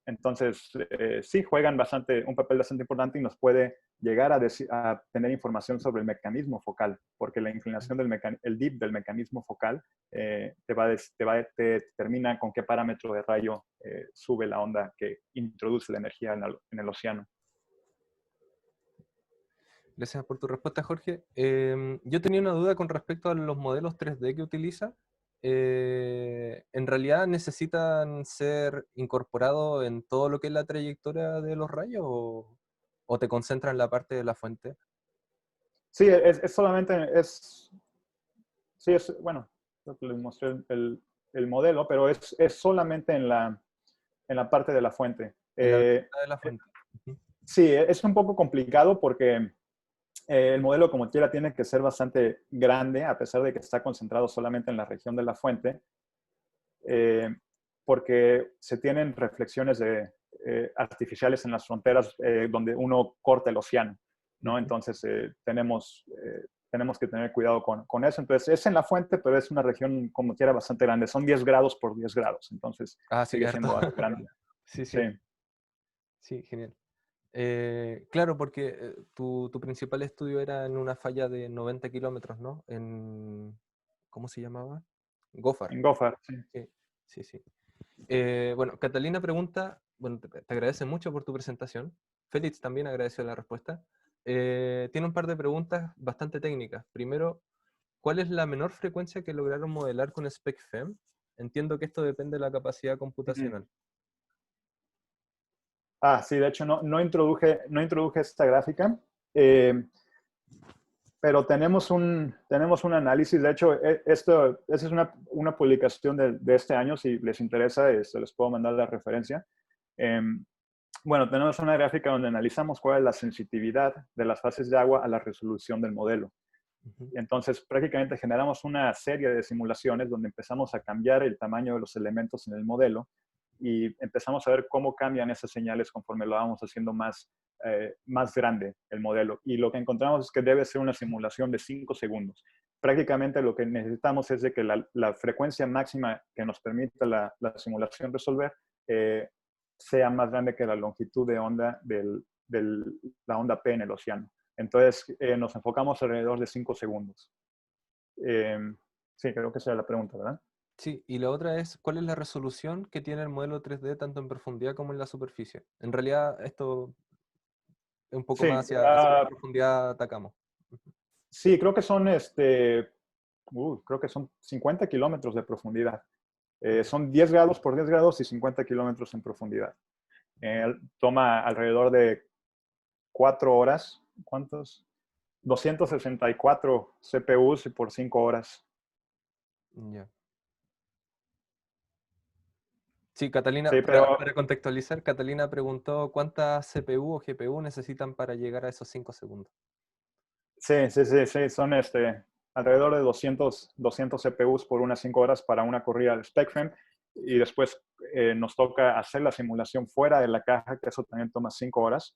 Entonces, sí, juegan un papel bastante importante y nos puede llegar a tener información sobre el mecanismo focal, porque la inclinación el dip del mecanismo focal te determina con qué parámetro de rayo sube la onda que introduce la energía en el océano. Gracias por tu respuesta, Jorge. Yo tenía una duda con respecto a los modelos 3D que utiliza. ¿En realidad necesitan ser incorporados en todo lo que es la trayectoria de los rayos o te concentran en la parte de la fuente? Sí, es solamente, bueno, creo que les mostré el modelo, pero es solamente en la parte de la fuente. En la velocidad de la fuente. Sí, es un poco complicado porque el modelo como quiera tiene que ser bastante grande, a pesar de que está concentrado solamente en la región de la fuente, porque se tienen reflexiones artificiales en las fronteras donde uno corta el océano, ¿no? Entonces tenemos que tener cuidado con eso. Entonces es en la fuente, pero es una región como quiera bastante grande. Son 10 grados por 10 grados, entonces sigue siendo bastante grande. Sí, sí. Sí, genial. Claro, porque tu principal estudio era en una falla de 90 kilómetros, ¿no? ¿Cómo se llamaba? Gofar. En Gofar, sí. Sí, sí. Bueno, Catalina pregunta, bueno, te agradece mucho por tu presentación. Félix también agradeció la respuesta. Tiene un par de preguntas bastante técnicas. Primero, ¿cuál es la menor frecuencia que lograron modelar con SpecFEM? Entiendo que esto depende de la capacidad computacional. Sí, de hecho no introduje esta gráfica. pero tenemos un análisis. De hecho, esa es una publicación de este año. Si les interesa, les puedo mandar la referencia. Bueno, tenemos una gráfica donde analizamos cuál es la sensitividad de las fases de agua a la resolución del modelo. Entonces, prácticamente generamos una serie de simulaciones donde empezamos a cambiar el tamaño de los elementos en el modelo y empezamos a ver cómo cambian esas señales conforme lo vamos haciendo más grande el modelo. Y lo que encontramos es que debe ser una simulación de 5 segundos. Prácticamente lo que necesitamos es de que la frecuencia máxima que nos permita la simulación resolver sea más grande que la longitud de onda de la onda P en el océano. Entonces, nos enfocamos alrededor de 5 segundos. Sí, creo que esa es la pregunta, ¿verdad? Sí, y la otra es, ¿cuál es la resolución que tiene el modelo 3D tanto en profundidad como en la superficie? En realidad, esto es un poco Sí, más hacia qué profundidad atacamos. sí, creo que creo que son 50 kilómetros de profundidad. Son 10 grados por 10 grados y 50 kilómetros en profundidad. Toma alrededor de 4 horas. ¿Cuántos? 264 CPUs por 5 horas. Ya. Sí, Catalina, Sí, pero para contextualizar, Catalina preguntó cuántas CPU o GPU necesitan para llegar a esos 5 segundos. sí, son alrededor de 200 CPUs por unas 5 horas para una corrida de SpecFem y después nos toca hacer la simulación fuera de la caja, que eso también toma 5 horas.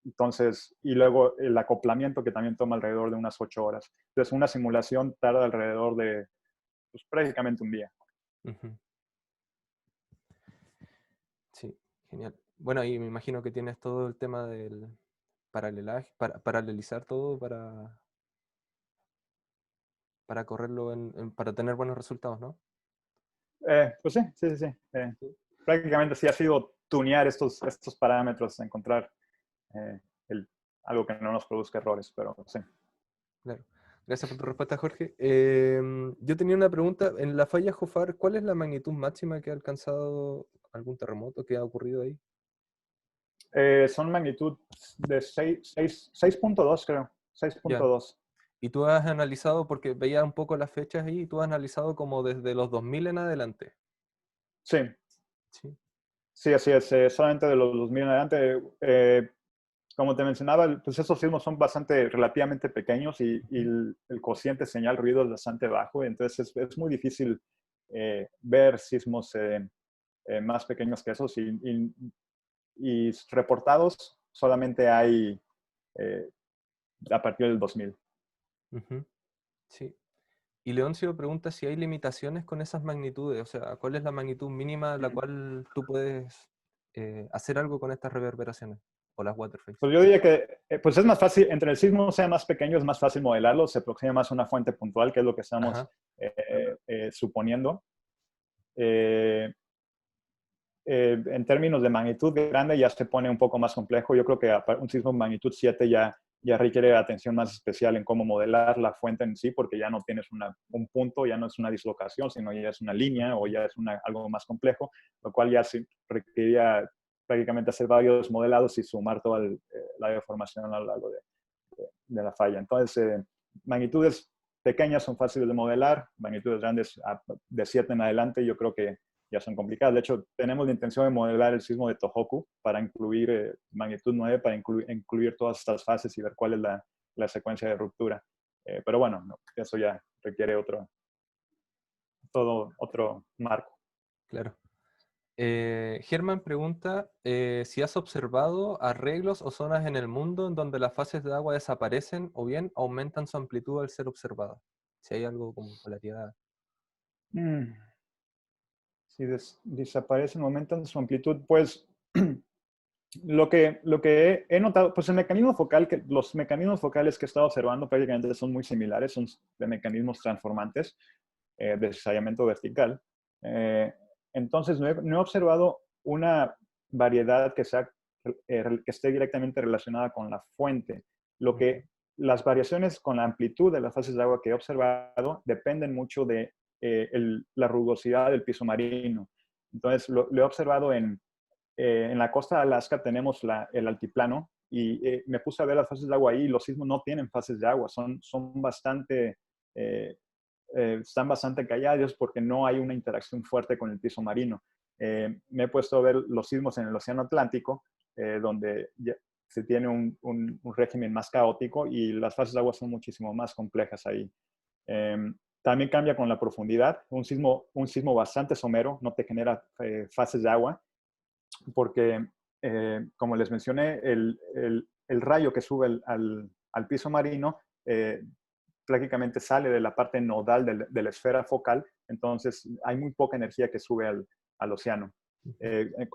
Entonces, y luego el acoplamiento que también toma alrededor de unas 8 horas. Entonces, una simulación tarda alrededor de pues, prácticamente un día. Sí, genial. Bueno, y me imagino que tienes todo el tema del paralelaje, paralelizar todo para correrlo para tener buenos resultados, ¿no? Pues sí. Prácticamente sí ha sido tunear estos parámetros, encontrar eh, algo que no nos produzca errores, pero sí. Claro. Gracias por tu respuesta, Jorge. Yo tenía una pregunta. En la falla Jofar, ¿cuál es la magnitud máxima que ha alcanzado algún terremoto que ha ocurrido ahí? Son magnitud de 6.2, creo. Ya. 6.2. Y tú has analizado, porque veía un poco las fechas ahí, y tú has analizado como desde los 2000 en adelante. Sí, Sí. sí, así es. Solamente de los 2000 en adelante. Como te mencionaba, pues esos sismos son relativamente pequeños y el cociente señal ruido es bastante bajo. Entonces es muy difícil ver sismos más pequeños que esos. Y reportados solamente hay eh, a partir del 2000. Ujú. Sí. Y Leoncio pregunta si hay limitaciones con esas magnitudes, o sea, ¿cuál es la magnitud mínima a la cual tú puedes hacer algo con estas reverberaciones o las waterface? Pues yo diría que pues es más fácil, entre el sismo sea más pequeño, es más fácil modelarlo, se aproxima más a una fuente puntual, que es lo que estamos Ajá. suponiendo. Eh, en términos de magnitud grande ya se pone un poco más complejo. Yo creo que un sismo de magnitud 7 ya requiere atención más especial en cómo modelar la fuente en sí, porque ya no tienes un punto, ya no es una dislocación, sino ya es una línea o ya es algo más complejo, lo cual ya sí requeriría prácticamente hacer varios modelados y sumar toda la deformación a lo largo de la falla. Entonces, magnitudes pequeñas son fáciles de modelar, magnitudes grandes de 7 en adelante yo creo que ya son complicadas. De hecho, tenemos la intención de modelar el sismo de Tohoku para incluir magnitud 9, para incluir todas estas fases y ver cuál es la secuencia de ruptura. Pero bueno, no, eso ya requiere todo otro marco. Claro. Germán pregunta si has observado arreglos o zonas en el mundo en donde las fases de agua desaparecen o bien aumentan su amplitud al ser observadas. Si hay algo como volatilidad. Si desaparecen, aumentan su amplitud, pues lo que he notado, pues los mecanismos focales que he estado observando prácticamente son muy similares, son de mecanismos transformantes de deslizamiento vertical. Eh, entonces, no he observado una variedad que esté directamente relacionada con la fuente. Las variaciones con la amplitud de las fases de agua que he observado dependen mucho de la rugosidad del piso marino. Entonces, lo he observado en la costa de Alaska tenemos el altiplano me puse a ver las fases de agua ahí y los sismos no tienen fases de agua, son bastante, están bastante callados porque no hay una interacción fuerte con el piso marino. Me he puesto a ver los sismos en el Océano Atlántico, donde se tiene un régimen más caótico y las fases de agua son muchísimo más complejas ahí. También cambia con la profundidad. Un sismo bastante somero no te genera fases de agua porque, como les mencioné, el rayo que sube al piso marino prácticamente sale de la parte nodal de la esfera focal, entonces hay muy poca energía que sube al océano.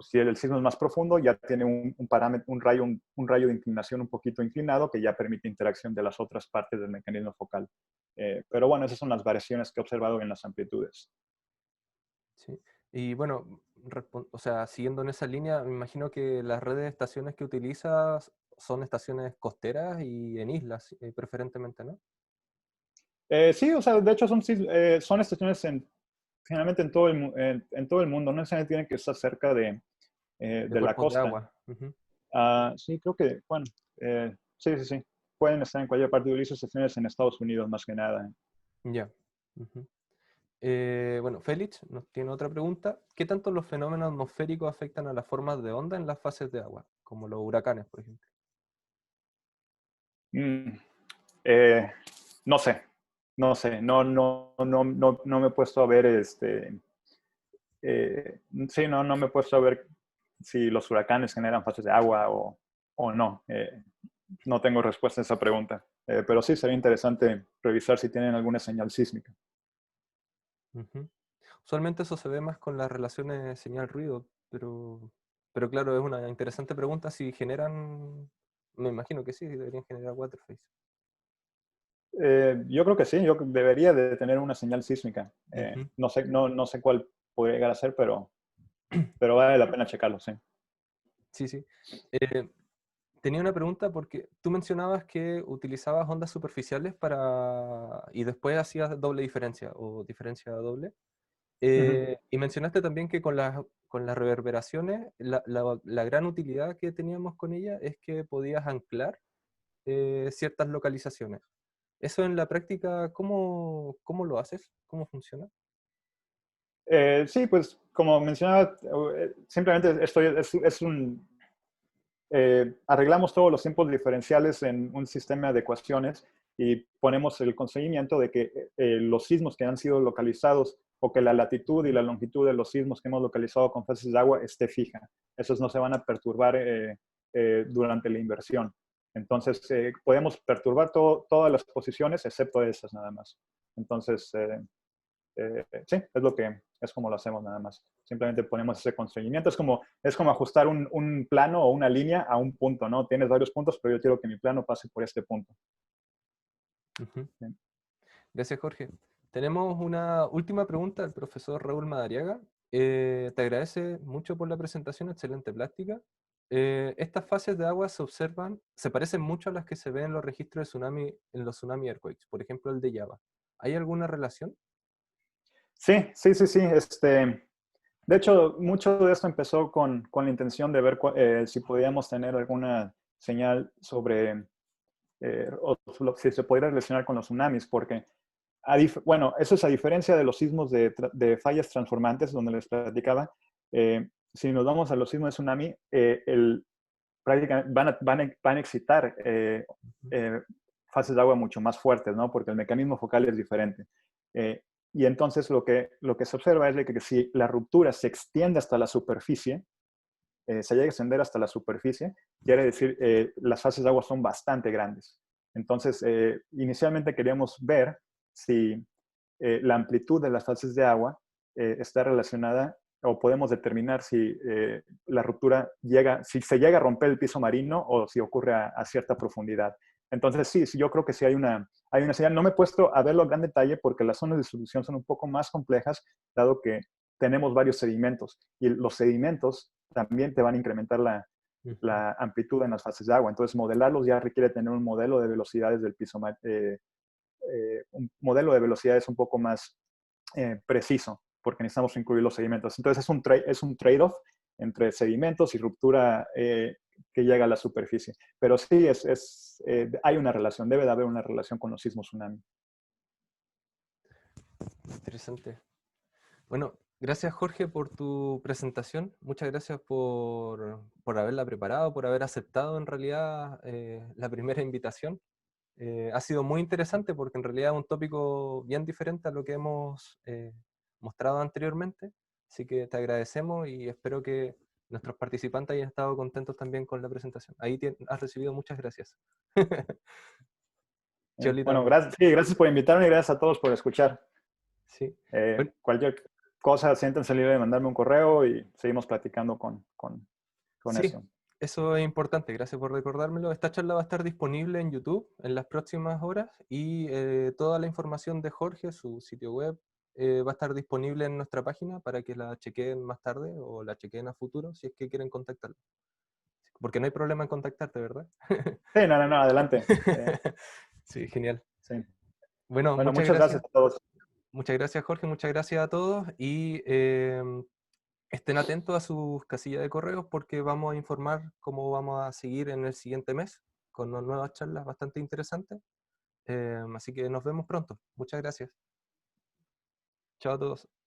Si el sismo es más profundo, ya tiene un rayo de inclinación un poquito inclinado que ya permite interacción de las otras partes del mecanismo focal. Pero bueno, esas son las variaciones que he observado en las amplitudes. Sí. Y bueno, o sea, siguiendo en esa línea, me imagino que las redes de estaciones que utilizas son estaciones costeras y en islas, preferentemente, ¿no? Sí, o sea, de hecho son estaciones generalmente en todo el mundo, no necesariamente tienen que estar cerca De de la cuerpos de costa. agua. Ujú. Sí, creo que, bueno, sí, sí, sí. Pueden estar en cualquier parte. Yo utilizo estaciones en Estados Unidos más que nada. Ya. Ujú. Bueno, Félix nos tiene otra pregunta. ¿Qué tanto los fenómenos atmosféricos afectan a las formas de onda en las fases de agua, como los huracanes, por ejemplo? Mm, eh, no sé, no me he puesto a ver, sí, no me he puesto a ver si los huracanes generan fases de agua o no. No tengo respuesta a esa pregunta. Pero sí, sería interesante revisar si tienen alguna señal sísmica. Ujú. Usualmente eso se ve más con las relaciones señal-ruido, pero claro, es una interesante pregunta si generan, me imagino que sí, deberían generar waterphase. Yo creo que sí, yo debería de tener una señal sísmica. Ujú. No sé cuál podría llegar a ser, pero vale la pena checarlo, sí. Sí, sí. Eh, Tenía una pregunta porque tú mencionabas que utilizabas ondas superficiales y después hacías doble diferencia o diferencia doble. Ujú. Y mencionaste también que con las reverberaciones, la gran utilidad que teníamos con ella es que podías anclar ciertas localizaciones. Eso en la práctica, ¿cómo lo haces? ¿Cómo funciona? Sí, pues como mencionaba, simplemente arreglamos todos los tiempos diferenciales en un sistema de ecuaciones y ponemos el conseguimiento de que los sismos que han sido localizados o que la latitud y la longitud de los sismos que hemos localizado con fases de agua esté fija. Esos no se van a perturbar durante la inversión. Entonces, podemos perturbar todas las posiciones excepto esas nada más. Entonces, sí, es como lo hacemos nada más. Simplemente ponemos ese constreñimiento. Es como ajustar un plano o una línea a un punto, ¿no? Tienes varios puntos, pero yo quiero que mi plano pase por este punto. Ujú. ¿Sí? Gracias, Jorge. Tenemos una última pregunta del profesor Raúl Madariaga. Te agradece mucho por la presentación, excelente plástica. Estas fases de agua se parecen mucho a las que se ven en los registros de tsunami, en los tsunami earthquakes, por ejemplo el de Java. ¿Hay alguna relación? Sí, sí, sí, sí. De hecho, mucho de esto empezó con la intención de ver si podíamos tener alguna señal sobre, o si se podría relacionar con los tsunamis, porque, bueno, eso es a diferencia de los sismos de fallas transformantes, donde les platicaba. Si nos vamos a los sismos de tsunami, prácticamente van a excitar Ujú. eh, fases de agua mucho más fuertes, ¿no? Porque el mecanismo focal es diferente. Eh, y entonces lo que se observa es de que si la ruptura se extiende hasta la superficie, se llega a extender hasta la superficie, quiere decir las fases de agua son bastante grandes. Entonces, inicialmente queríamos ver si la amplitud de las fases de agua está relacionada o podemos determinar si la ruptura si se llega a romper el piso marino o si ocurre a cierta profundidad. Entonces, sí, yo creo que sí hay una señal. No me he puesto a verlo en gran detalle porque las zonas de distribución son un poco más complejas, dado que tenemos varios sedimentos y los sedimentos también te van a incrementar Ujú. la amplitud en las fases de agua. Entonces, modelarlos ya requiere tener un modelo de velocidades del piso, un modelo de velocidades un poco más preciso, porque necesitamos incluir los sedimentos. Entonces, es un trade-off entre sedimentos y ruptura que llega a la superficie. Pero sí, hay una relación, debe de haber una relación con los sismos tsunami. Interesante. Bueno, gracias Jorge por tu presentación. Muchas gracias por haberla preparado, por haber aceptado en realidad la primera invitación. Ha sido muy interesante porque en realidad es un tópico bien diferente a lo que hemos mostrado anteriormente. Así que te agradecemos y espero que nuestros participantes hayan estado contentos también con la presentación. Ahí has recibido muchas gracias. Bueno, Cholita, gracias, sí, gracias por invitarme y gracias a todos por escuchar. sí. Bueno, Cualquier cosa, siéntense libre de mandarme un correo y seguimos platicando con sí, eso. eso es importante, gracias por recordármelo. Esta charla va a estar disponible en YouTube en las próximas horas y toda la información de Jorge, su sitio web, va a estar disponible en nuestra página para que la chequeen más tarde o la chequeen a futuro si es que quieren contactarlo. Porque no hay problema en contactarte, ¿verdad? Sí, no, no, no, adelante. Sí, genial. Sí. Bueno, Bueno, muchas gracias a todos. muchas gracias Jorge, muchas gracias a todos y estén atentos a sus casillas de correos porque vamos a informar cómo vamos a seguir en el siguiente mes con unas nuevas charlas bastante interesantes. Así que nos vemos pronto. Muchas gracias. Chao a todos.